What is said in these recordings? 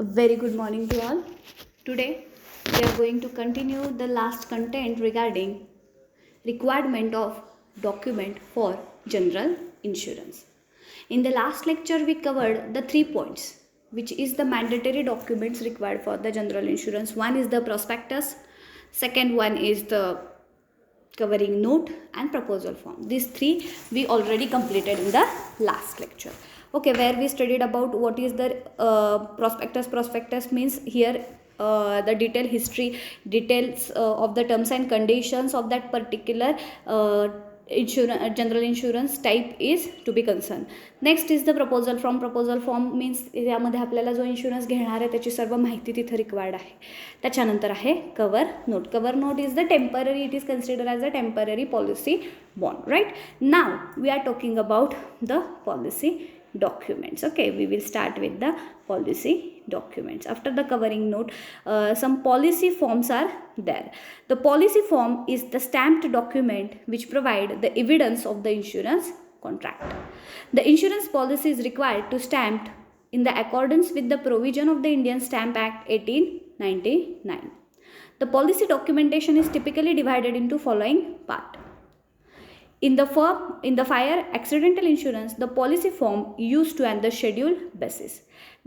A very good morning to all. Today we are going to continue the last content regarding requirement of document for general insurance. In the last lecture we covered the 3 points which is the mandatory documents required for the general insurance. One is the prospectus, second one is the covering note and proposal form. These three we already completed in the last lecture. Okay, where we studied about what is the prospectus. Prospectus means here the detailed history, details of the terms and conditions of that particular insurance, general insurance type is to be concerned. Next is the proposal form. Proposal form means यामध्ये आपल्याला जो insurance घेणार आहे त्याची सर्व माहिती तिथे required आहे. त्याच्यानंतर आहे cover note. Cover note is the temporary, it is consider as a temporary policy bond. Right now we are talking about the policy documents. Okay, we will start with the policy documents. After the covering note, some policy forms are there. The policy form is the stamped document which provide the evidence of the insurance contract. The insurance policy is required to stamped in the accordance with the provision of the Indian Stamp Act 1899. The policy documentation is typically divided into following part. In the fire accidental insurance, the policy form used to and the schedule basis.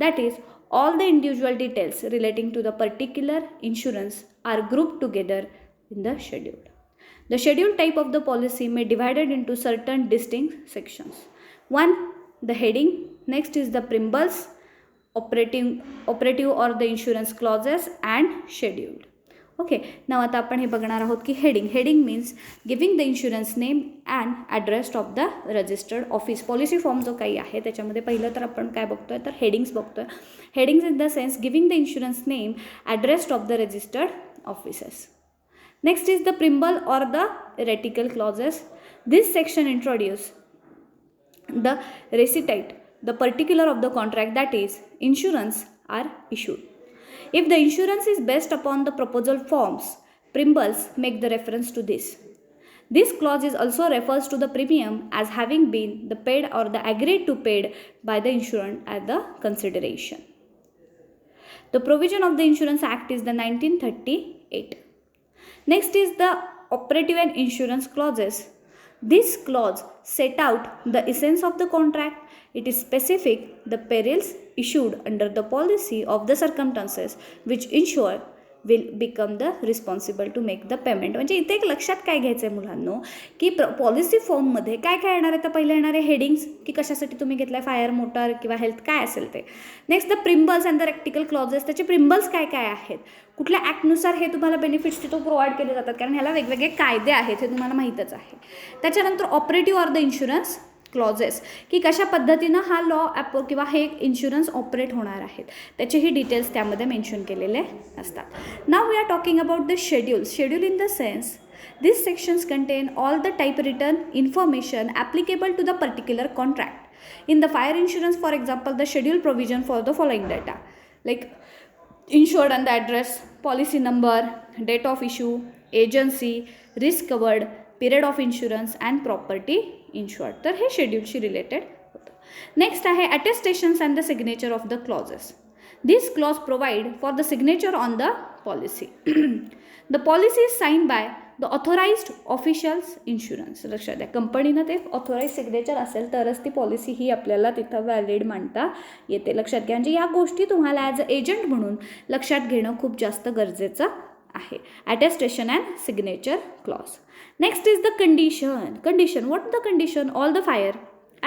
That is, all the individual details relating to the particular insurance are grouped together in the schedule. The schedule type of the policy may divided into certain distinct sections. One, the heading. Next is the preambles, operative or the insurance clauses and scheduled. Okay now आता आपण हे बघणार आहोत की heading. Heading means giving the insurance name and address of the registered office. Policy form जो काही आहे त्याच्यामध्ये पहिलं तर आपण काय बघतोय तर हेडिंग्स बघतोय. Headings in the sense giving the insurance name, address of the registered offices. Next is the preamble और the recital clauses. This section introduce the recital the particular of the contract, that is insurance are issued. If the insurance is based upon the proposal forms, preambles make the reference to this. This clause is also refers to the premium as having been the paid or the agreed to paid by the insurance as the consideration. The provision of the Insurance Act is the 1938. Next is the operative and insurance clauses. This clause set out the essence of the contract. It is specific the perils issued under the policy of the circumstances which insurer will become the responsible to make the payment. म्हणजे इथे एक लक्षात काय घ्यायचं आहे मुलांनो की policy फॉर्ममध्ये काय काय येणार आहे तर पहिले येणार आहे हेडिंग्स की कशासाठी तुम्ही घेतलाय, फायर, मोटर किंवा हेल्थ काय असेल ते. Next the preambles and the recital clauses. त्याचे प्रिम्बल्स काय काय आहेत, कुठल्या ॲक्टनुसार हे तुम्हाला बेनिफिट्स तिथं प्रोव्हाइड केले जातात कारण ह्याला वेगवेगळे कायदे आहेत हे तुम्हाला माहीतच आहे. त्याच्यानंतर operative or the insurance clauses की कशा पद्धतीनं हा लॉ किंवा हे इन्शुरन्स ऑपरेट होणार आहेत त्याचेही डिटेल्स त्यामध्ये मेन्शन केलेले असतात. Now we are talking about the schedules. Schedule in the sense this sections contain all the type return information applicable to the particular contract. In the fire insurance, for example, the schedule provision for the following data like insured and the address, policy number, date of issue, agency, risk covered, period of insurance and property insured. तर हे शेड्यूलशी related होतं. Next आहे attestations and the signature of the clauses. This clause provide for the signature on the policy. The policy is sign by the authorised officials insurance. लक्षात द्या कंपनीनं ते authorise signature असेल तरच ती पॉलिसी ही आपल्याला तिथं व्हॅलिड मानता येते. लक्षात घ्या म्हणजे या गोष्टी तुम्हाला ॲज अ एजंट म्हणून लक्षात घेणं खूप जास्त गरजेचं आहे. Attestation and signature clause. Next is the condition. Condition. What the condition? All the fire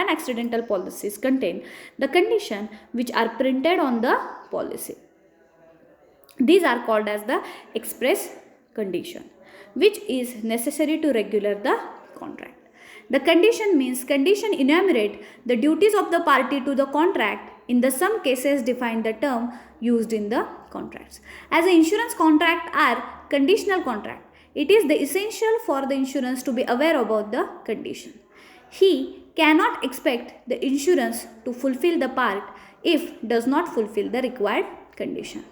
and accidental policies contain the condition which are printed on the policy. These are called as the express condition, which is necessary to regulate the contract. The condition means condition enumerate the duties of the party to the contract. In the some cases define the term used in the contracts. As the insurance contract are conditional contract, it is the essential for the insurance to be aware about the condition. He cannot expect the insurance to fulfill the part if does not fulfill the required condition.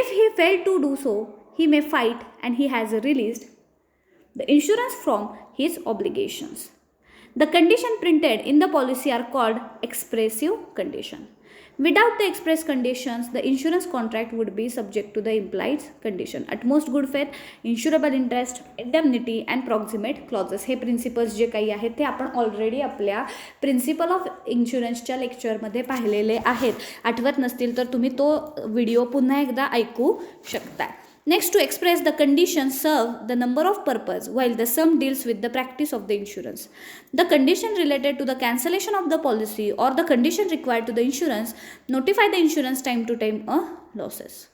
If he failed to do so, he may fight and he has released the insurance from his obligations. The condition printed in the policy are called expressive condition. Without the express conditions, the insurance contract would be subject to the implied condition. Utmost good faith, insurable interest, indemnity and proximate clauses. हे principles जे काही आहेत ते आपण already आपल्या principle of इन्शुरन्सच्या लेक्चरमध्ये पाहिलेले आहेत. आठवत नसतील तर तुम्ही तो व्हिडिओ पुन्हा एकदा ऐकू शकता. Next, to express the conditions serve the number of purpose, while the sum deals with the practice of the insurance. The condition related to the cancellation of the policy or the condition required to the insurance notify the insurance time to time losses.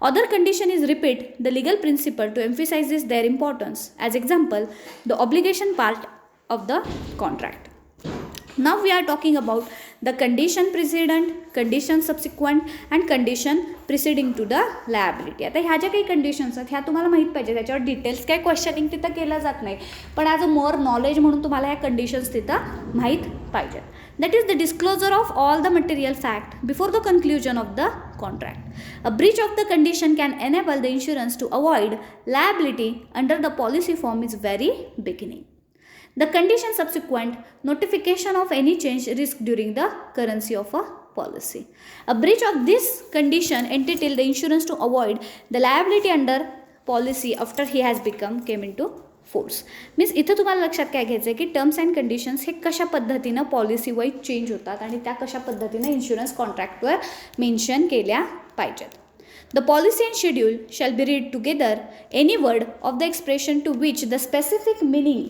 Other condition is repeat the legal principle to emphasize their importance. As example, the obligation part of the contract. Now we are talking about the condition precedent, condition subsequent and condition preceding to the liability. आता ह्या ज्या काही conditions आहेत ह्या तुम्हाला माहीत पाहिजे, त्याच्यावर डिटेल्स काय क्वेश्चनिंग तिथं केलं जात नाही, पण ॲज अ मोर नॉलेज म्हणून तुम्हाला ह्या कंडिशन्स तिथं माहीत पाहिजेत. That is the disclosure of all the material fact before the conclusion of the contract. A breach of the condition can enable the insurance to avoid liability under the policy form is very beginning. The condition subsequent notification of any change risk during the currency of a policy. A breach of this condition entitled the insurance to avoid the liability under policy after he has came into force. Means इथं तुम्हाला लक्षात काय घ्यायचं आहे की terms and conditions हे कशा पद्धतीनं पॉलिसी वाईज चेंज होतात आणि त्या कशा पद्धतीनं इन्शुरन्स कॉन्ट्रॅक्टवर मेन्शन केल्या पाहिजेत. The policy and schedule shall be read together. Any word of the expression to which the specific meaning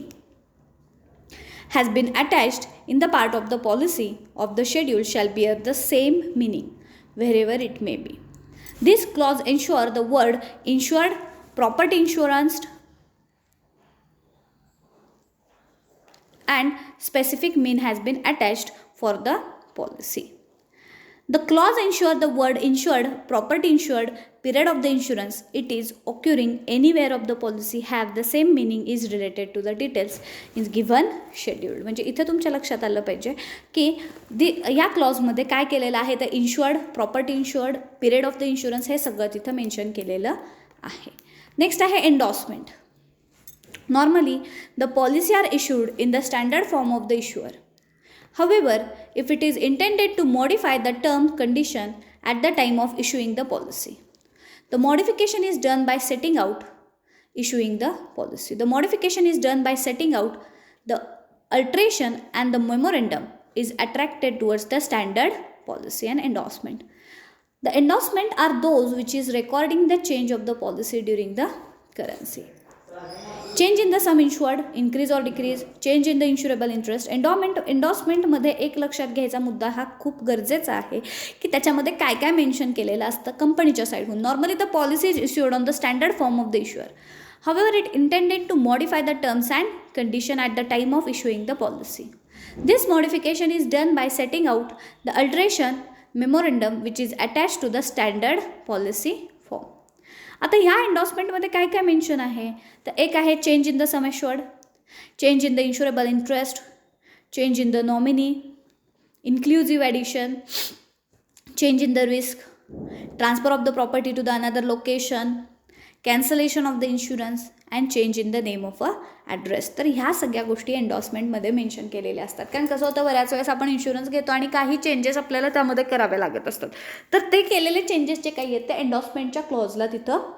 has been attached in the part of the policy of the schedule shall bear the same meaning wherever it may be. This clause ensure the word insured, property insurance and specific mean has been attached for the policy. The clause ensure the word insured, property insured, period of the insurance, it is occurring anywhere of the policy have the same meaning is related to the details is given schedule. म्हणजे इथे तुमच्या लक्षात आलं पाहिजे की या क्लॉजमध्ये काय केलेलं आहे तर insured, property insured, period of the insurance हे सगळं तिथं मेन्शन केलेलं आहे. नेक्स्ट आहे endorsement. Normally the policy are issued in the standard form of the insurer. However, if it is intended to modify the term condition at the time of issuing the policy, the modification is done by setting out issuing the policy. The modification is done by setting out the alteration and the memorandum is attracted towards the standard policy and endorsement. The endorsement are those which is recording the change of the policy during the currency. Change in the sum insured, increase or decrease, change in the insurable interest. एन्डॉर्समेंटमध्ये एक लक्षात घ्यायचा मुद्दा हा खूप गरजेचा आहे की त्याच्यामध्ये काय काय मेन्शन केलेलं असतं कंपनीच्या साईडहून. Normally the policy is issued on the standard form of the insurer. However, it intended to modify the terms and condition at the time of issuing the policy. This modification is done by setting out the alteration memorandum which is attached to the standard policy form. आता ह्या एन्डॉर्समेंटमध्ये काय काय mention आहे तर एक आहे change in the sum assured, change in the insurable interest, change in the nominee, inclusive addition, change in the risk, transfer of the property to the another location, cancellation of the insurance and change in the name of a address. तर ह्या सगळ्या गोष्टी एन्डॉर्समेंटमध्ये mention केलेल्या असतात. कारण कसं होतं बऱ्याच वेळेस आपण इन्शुरन्स घेतो आणि काही चेंजेस आपल्याला त्यामध्ये करावे लागत असतात. तर ते केलेले चेंजेस जे काही आहेत ते एन्डॉर्समेंटच्या क्लॉजला तिथं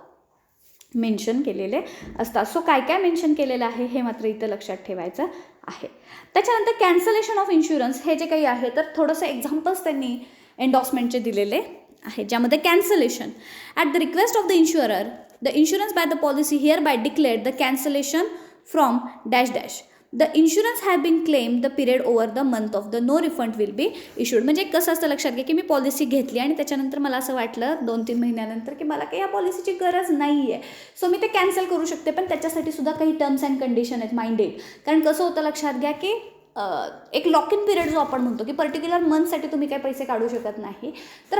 मेन्शन केलेले असतात. सो काय काय मेन्शन केलेलं आहे हे मात्र इथं लक्षात ठेवायचं आहे. त्याच्यानंतर कॅन्सलेशन ऑफ इन्शुरन्स हे जे काही आहे तर थोडंसं एक्झाम्पल्स त्यांनी एन्डॉर्समेंटचे दिलेले आहे ज्यामध्ये cancellation at the request of the insurer the insurance by the policy hereby declared the cancellation from dash dash. The insurance have been claimed the period over the month of the no refund will be issued. म्हणजे कसं असतं लक्षात घ्या की मी policy घेतली आणि त्याच्यानंतर मला असं वाटलं 2-3 महिन्यानंतर की मला काही या पॉलिसीची गरज नाही आहे, सो मी ते कॅन्सल करू शकते. पण त्याच्यासाठी सुद्धा काही टर्म्स अँड कंडिशन आहेत माइंडेड. कारण कसं होतं लक्षात घ्या की एक लॉक इन पिरियड जो आपण म्हणतो की पर्टिक्युलर मंथसाठी तुम्ही काही पैसे काढू शकत नाही. तर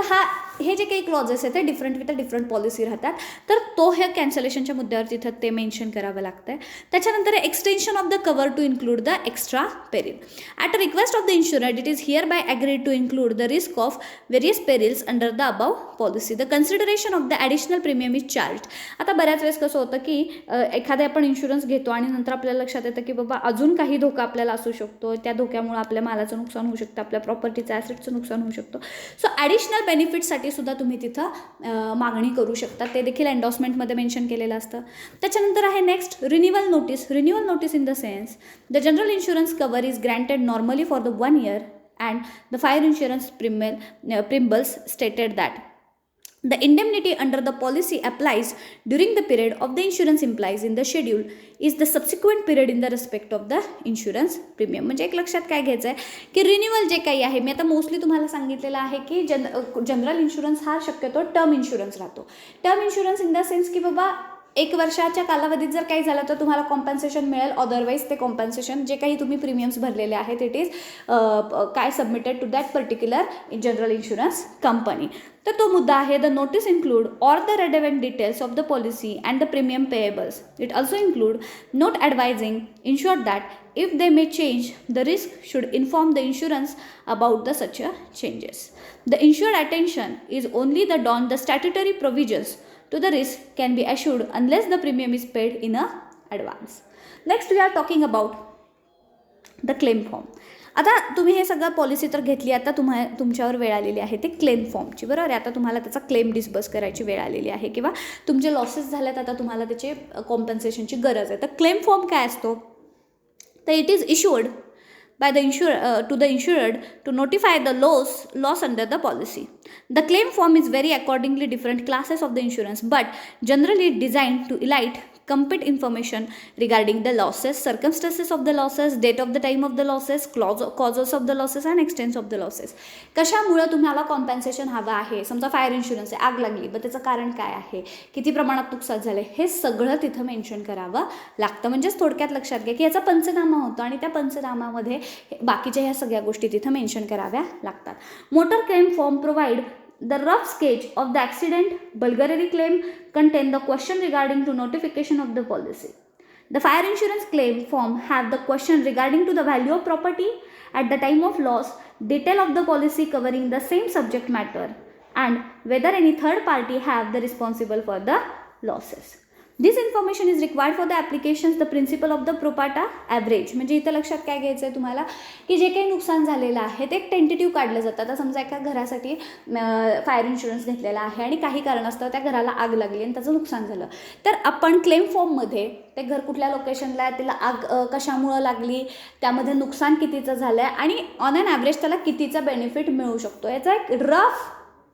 हे जे काही क्लॉजेस आहेत ते डिफरंट विथ डिफरंट पॉलिसी राहतात. तर तो हे कॅन्सलेशनच्या मुद्द्यावर तिथं ते मेन्शन करावं लागतं आहे. त्याच्यानंतर extension of the cover to include the extra peril. At a request of the insurer it is hereby agreed to include the risk of various perils under the above policy. The consideration of the additional premium is charge. आता बऱ्याच वेळेस कसं होतं की एखादा आपण insurance घेतो आणि नंतर आपल्याला लक्षात येतं की बाबा अजून काही धोका आपल्याला असू शकतो शकतो, त्या धोक्यामुळे आपल्या मालाचं नुकसान होऊ शकतं, आपल्या प्रॉपर्टीचं ॲसेटचं नुकसान होऊ शकतो. सो ॲडिशनल बेनिफिटसाठी सुद्धा तुम्ही तिथं मागणी करू शकता, ते देखील एन्डॉर्समेंटमध्ये मेन्शन केलेलं असतं. त्याच्यानंतर आहे next renewal notice. Renewal notice in the sense the general insurance cover is granted normally for the 1 year and the fire insurance preambles stated that the indemnity under the policy applies during the period of the insurance implies in the schedule is the subsequent period in the respect of the insurance premium. म्हणजे एक लक्षात काय घ्यायचं आहे की renewal जे काही आहे, मी आता मोस्टली तुम्हाला सांगितलेलं आहे की जनरल इन्शुरन्स हा शक्यतो टर्म इन्शुरन्स राहतो. Term insurance in the sense की बाबा 1 वर्षाच्या कालावधीत जर काही झालं तर तुम्हाला कॉम्पन्सेशन मिळेल, अदरवाईज ते कॉम्पन्सेशन जे काही तुम्ही प्रीमियम्स भरलेले आहेत इट इज काय submitted to that particular general insurance company. तर तो मुद्दा आहे the notice include all the relevant details of the policy and the premium payables. It also include note advising insure that if they may change the risk should inform the insurance about the such changes. The insured attention is only the drawn the statutory provisions to the risk can be assured unless the premium is paid in a advance. Next we are talking about the claim form. आता तुम्ही हे सगळं policy तर घेतली, आता तुमच्यावर वेळ आलेली आहे ते क्लेम फॉर्मची, बरोबर आहे. आता तुम्हाला त्याचा क्लेम डिस्बर्स करायची वेळ आलेली आहे किंवा तुमचे लॉसेस झालेत, आता तुम्हाला त्याचे कॉम्पन्सेशनची गरज आहे. तर क्लेम फॉर्म काय असतो, तर it is issued by the to the insured to notify the loss under the policy. The claim form is very accordingly different classes of the insurance but generally designed to elite complete information regarding the losses, circumstances of the losses, date of the time of the losses, causes of the losses and extents of the losses. कशामुळे तुम्हाला compensation हवं आहे, समजा fire insurance आहे, आग लागली, पण त्याचं कारण काय आहे, किती प्रमाणात नुकसान झाले, हे सगळं तिथं मेन्शन करावं लागतं. म्हणजेच थोडक्यात लक्षात घ्या की याचा पंचनामा होतो आणि त्या पंचनामामध्ये बाकीच्या ह्या सगळ्या गोष्टी तिथं मेन्शन कराव्या लागतात. Motor claim form provide the rough sketch of the accident. Bulgari claim contain the question regarding to notification of the policy. The fire insurance claim form have the question regarding to the value of property at the time of loss, detail of the policy covering the same subject matter, and whether any third party have the responsible for the losses. This information is required for the applications the principle of the pro rata average. म्हणजे इथं लक्षात काय घ्यायचं आहे तुम्हाला की जे काही नुकसान झालेलं आहे ते एक टेंटेटिव्ह काढलं जातं. आता समजा एका घरासाठी फायर इन्शुरन्स घेतलेला आहे आणि काही कारणास्तव त्या घराला आग लागली आणि त्याचं नुकसान झालं, तर आपण क्लेम फॉर्ममध्ये ते घर कुठल्या लोकेशनला आहे, त्याला आग कशामुळं लागली, त्यामध्ये नुकसान कितीचं झालं आहे आणि ऑन ॲन ॲव्हरेज त्याला कितीचा बेनिफिट मिळू शकतो, याचा एक रफ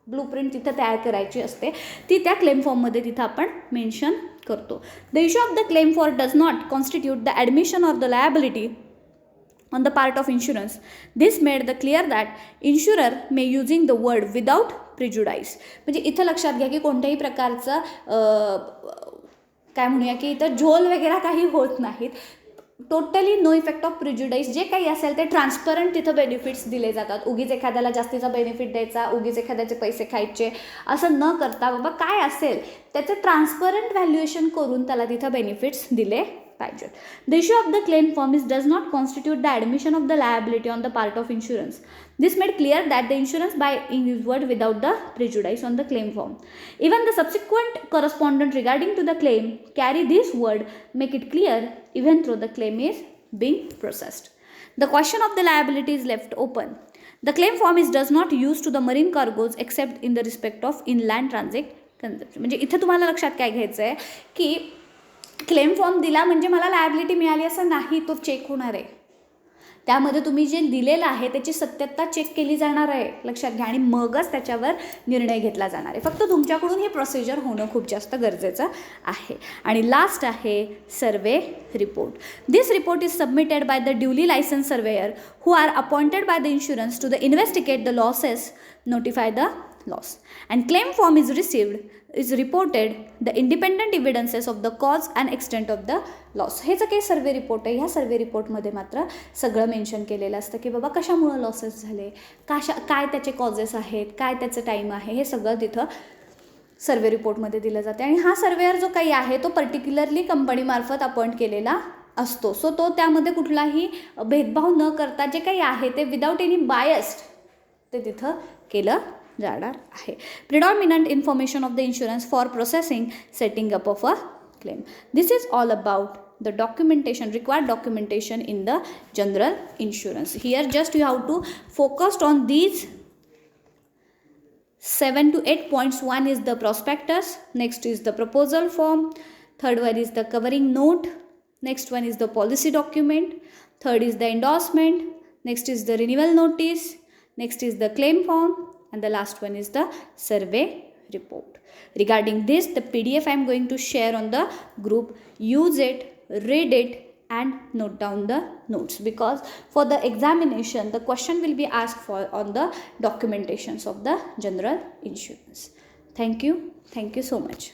ब्लूप्रिंट तिथं तयार करायची असते, ती त्या क्लेम फॉर्ममध्ये तिथं आपण मेन्शन करतो. The issue of the claim for does not constitute the admission of the liability on the part of insurance. This made the clear that insurer may using the word without prejudice. म्हणजे इथं लक्षात घ्या की कोणत्याही प्रकारचं काय म्हणूया की इथं झोल वगैरे काही होत नाहीत. टोटली नो इफेक्ट ऑफ प्रिज्युडाईस, जे काही असेल ते ट्रान्सपरंट तिथं बेनिफिट्स दिले जातात. उगीच एखाद्याला जास्तीचा बेनिफिट द्यायचा, उगीच एखाद्याचे पैसे खायचे असं न करता बाबा काय असेल त्याचं ट्रान्सपरंट व्हॅल्युएशन करून त्याला तिथं बेनिफिट्स दिले पाहिजेत. The issue of the claim form does not constitute the admission of the liability on the part of insurance. This made clear that the insurance buying is word without the prejudice on the claim form. Even the subsequent correspondence regarding to the claim carry this word, make it clear even though the claim is being processed. The question of the liability is left open. The claim form does not use to the marine cargoes except in the respect of inland transit consumption. म्हणजे इथं तुम्हाला लक्षात काय घ्यायचं आहे की claim form दिला म्हणजे मला लायबिलिटी मिळाली असं नाही, तो चेक होणार आहे. त्यामध्ये तुम्ही जे दिलेलं आहे त्याची सत्यता चेक केली जाणार आहे, लक्षात घ्या, आणि मगच त्याच्यावर निर्णय घेतला जाणार आहे. फक्त तुमच्याकडून हे प्रोसिजर होणं खूप जास्त गरजेचं आहे. आणि लास्ट आहे survey report. This report is submitted by the duly license surveyor who are appointed by the insurance to the investigate the losses, notify the loss, and claim form is reported the independent evidences of the cause and extent of the loss. हे जे काही survey report आहे, ह्या सर्वे रिपोर्टमध्ये मात्र सगळं mention केलेलं असतं की बाबा कशामुळं लॉसेस झाले, काय त्याचे कॉजेस आहेत, काय त्याचं टाईम आहे, हे सगळं तिथं सर्वे रिपोर्टमध्ये दिलं जाते. आणि हा सर्वेअर जो काही आहे तो पर्टिक्युलरली कंपनीमार्फत अपॉइंट केलेला असतो. सो तो त्यामध्ये कुठलाही भेदभाव न करता जे काही आहे ते विदाउट एनी बायस्ड ते तिथं केलं जाणार आहे. Predominant information of the insurance for processing setting up of a claim. This is all about the documentation, required documentation in the general insurance. Here just you have to focus on these 7 to 8 points. One is the prospectus, next is the proposal form, third one is the covering note, next one is the policy document, third is the endorsement, next is the renewal notice, next is the claim form, and the last one is the survey report. Regarding this, the PDF I am going to share on the group. Use it, read it, and note down the notes, because for the examination the question will be asked for on the documentations of the general insurance. Thank you so much.